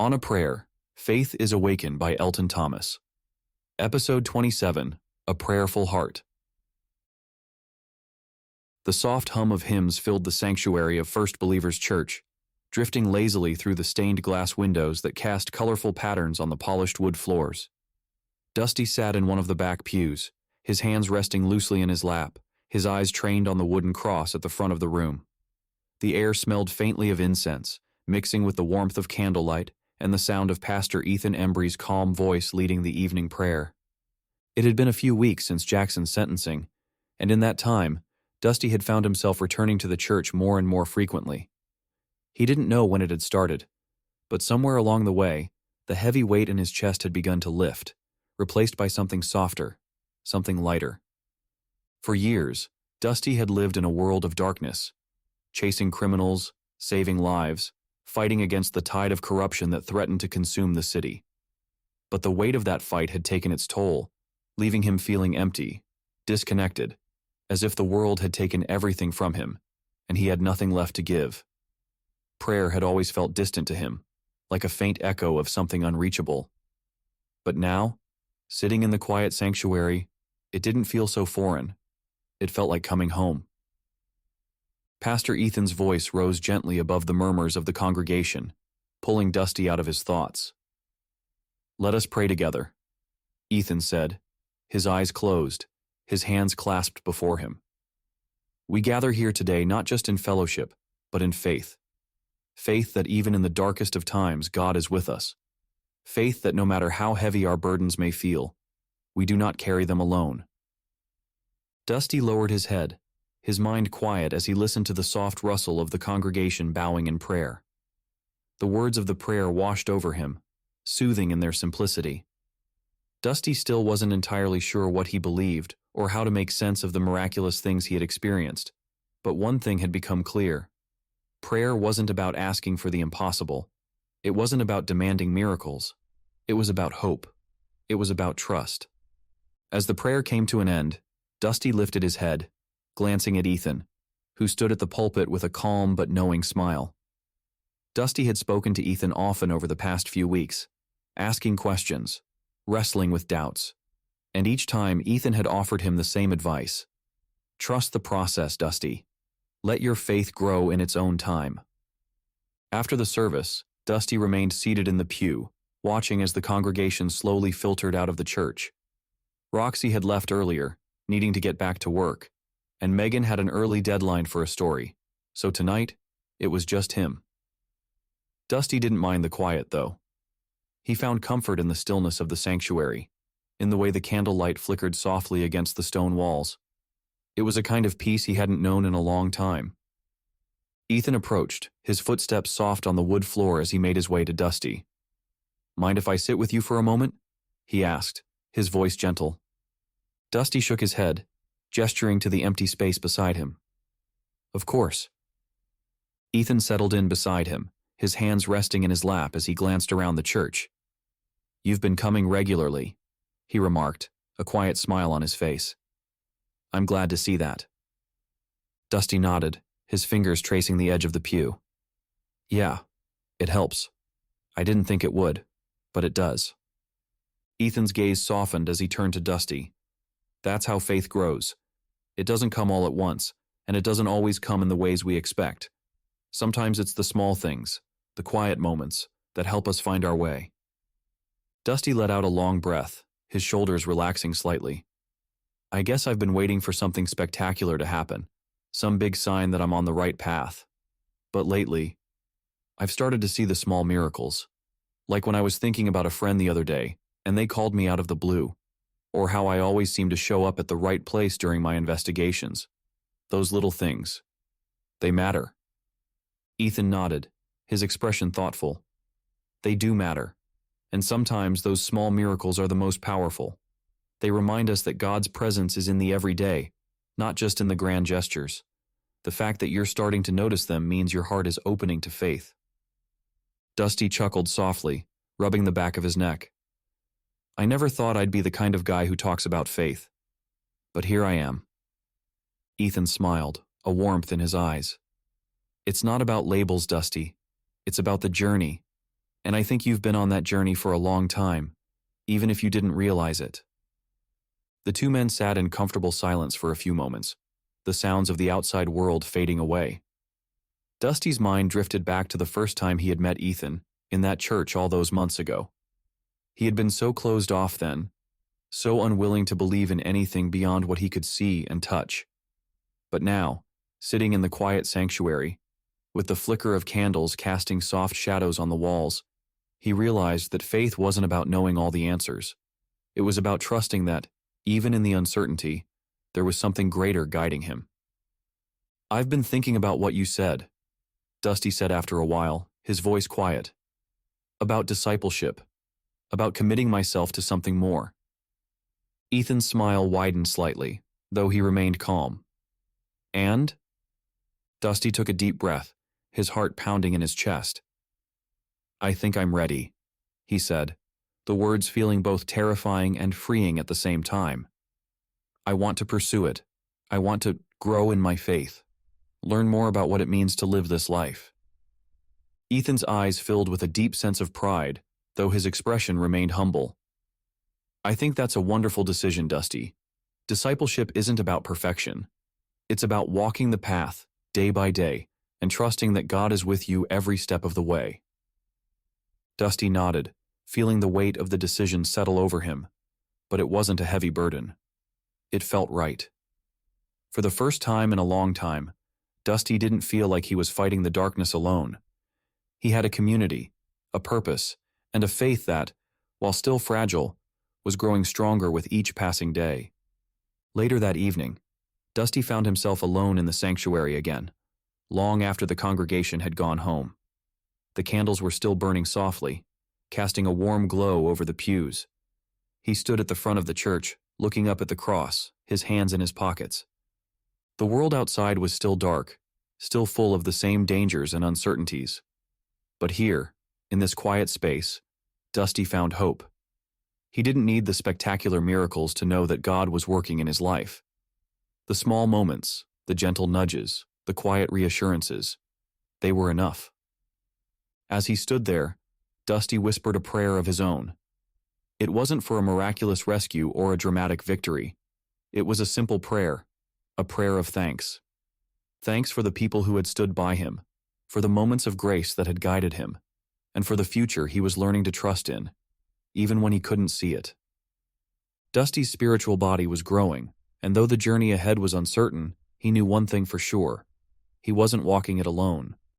On a Prayer, Faith is Awakened by Elton Thomas. Episode 27, A Prayerful Heart. The soft hum of hymns filled the sanctuary of First Believers Church, drifting lazily through the stained glass windows that cast colorful patterns on the polished wood floors. Dusty sat in one of the back pews, his hands resting loosely in his lap, his eyes trained on the wooden cross at the front of the room. The air smelled faintly of incense, mixing with the warmth of candlelight and the sound of Pastor Ethan Embry's calm voice leading the evening prayer. It had been a few weeks since Jackson's sentencing, and in that time, Dusty had found himself returning to the church more and more frequently. He didn't know when it had started, but somewhere along the way, the heavy weight in his chest had begun to lift, replaced by something softer, something lighter. For years, Dusty had lived in a world of darkness, chasing criminals, saving lives, fighting against the tide of corruption that threatened to consume the city. But the weight of that fight had taken its toll, leaving him feeling empty, disconnected, as if the world had taken everything from him, and he had nothing left to give. Prayer had always felt distant to him, like a faint echo of something unreachable. But now, sitting in the quiet sanctuary, it didn't feel so foreign. It felt like coming home. Pastor Ethan's voice rose gently above the murmurs of the congregation, pulling Dusty out of his thoughts. "Let us pray together," Ethan said, his eyes closed, his hands clasped before him. "We gather here today not just in fellowship, but in faith. Faith that even in the darkest of times God is with us. Faith that no matter how heavy our burdens may feel, we do not carry them alone." Dusty lowered his head, his mind quiet as he listened to the soft rustle of the congregation bowing in prayer. The words of the prayer washed over him, soothing in their simplicity. Dusty still wasn't entirely sure what he believed or how to make sense of the miraculous things he had experienced, but one thing had become clear. Prayer wasn't about asking for the impossible. It wasn't about demanding miracles. It was about hope. It was about trust. As the prayer came to an end, Dusty lifted his head, glancing at Ethan, who stood at the pulpit with a calm but knowing smile. Dusty had spoken to Ethan often over the past few weeks, asking questions, wrestling with doubts, and each time Ethan had offered him the same advice. "Trust the process, Dusty. Let your faith grow in its own time." After the service, Dusty remained seated in the pew, watching as the congregation slowly filtered out of the church. Roxy had left earlier, needing to get back to work, and Megan had an early deadline for a story, so tonight, it was just him. Dusty didn't mind the quiet, though. He found comfort in the stillness of the sanctuary, in the way the candlelight flickered softly against the stone walls. It was a kind of peace he hadn't known in a long time. Ethan approached, his footsteps soft on the wood floor as he made his way to Dusty. "Mind if I sit with you for a moment?" he asked, his voice gentle. Dusty shook his head, gesturing to the empty space beside him. "Of course." Ethan settled in beside him, his hands resting in his lap as he glanced around the church. "You've been coming regularly," he remarked, a quiet smile on his face. "I'm glad to see that." Dusty nodded, his fingers tracing the edge of the pew. "Yeah, it helps. I didn't think it would, but it does." Ethan's gaze softened as he turned to Dusty. "That's how faith grows. It doesn't come all at once, and it doesn't always come in the ways we expect. Sometimes it's the small things, the quiet moments, that help us find our way." Dusty let out a long breath, his shoulders relaxing slightly. "I guess I've been waiting for something spectacular to happen, some big sign that I'm on the right path. But lately, I've started to see the small miracles. Like when I was thinking about a friend the other day, and they called me out of the blue. Or how I always seem to show up at the right place during my investigations. Those little things. They matter." Ethan nodded, his expression thoughtful. "They do matter. And sometimes those small miracles are the most powerful. They remind us that God's presence is in the everyday, not just in the grand gestures. The fact that you're starting to notice them means your heart is opening to faith." Dusty chuckled softly, rubbing the back of his neck. "I never thought I'd be the kind of guy who talks about faith. But here I am." Ethan smiled, a warmth in his eyes. "It's not about labels, Dusty. It's about the journey. And I think you've been on that journey for a long time, even if you didn't realize it." The two men sat in comfortable silence for a few moments, the sounds of the outside world fading away. Dusty's mind drifted back to the first time he had met Ethan, in that church all those months ago. He had been so closed off then, so unwilling to believe in anything beyond what he could see and touch. But now, sitting in the quiet sanctuary, with the flicker of candles casting soft shadows on the walls, he realized that faith wasn't about knowing all the answers. It was about trusting that, even in the uncertainty, there was something greater guiding him. "I've been thinking about what you said," Dusty said after a while, his voice quiet. "About discipleship, about committing myself to something more." Ethan's smile widened slightly, though he remained calm. "And?" Dusty took a deep breath, his heart pounding in his chest. "I think I'm ready," he said, the words feeling both terrifying and freeing at the same time. "I want to pursue it. I want to grow in my faith, learn more about what it means to live this life." Ethan's eyes filled with a deep sense of pride, though his expression remained humble. "I think that's a wonderful decision, Dusty. Discipleship isn't about perfection. It's about walking the path, day by day, and trusting that God is with you every step of the way." Dusty nodded, feeling the weight of the decision settle over him, but it wasn't a heavy burden. It felt right. For the first time in a long time, Dusty didn't feel like he was fighting the darkness alone. He had a community, a purpose, and a faith that, while still fragile, was growing stronger with each passing day. Later that evening, Dusty found himself alone in the sanctuary again, long after the congregation had gone home. The candles were still burning softly, casting a warm glow over the pews. He stood at the front of the church, looking up at the cross, his hands in his pockets. The world outside was still dark, still full of the same dangers and uncertainties. But here, in this quiet space, Dusty found hope. He didn't need the spectacular miracles to know that God was working in his life. The small moments, the gentle nudges, the quiet reassurances, they were enough. As he stood there, Dusty whispered a prayer of his own. It wasn't for a miraculous rescue or a dramatic victory. It was a simple prayer, a prayer of thanks. Thanks for the people who had stood by him, for the moments of grace that had guided him, and for the future he was learning to trust in, even when he couldn't see it. Dusty's spiritual body was growing, and though the journey ahead was uncertain, he knew one thing for sure. He wasn't walking it alone.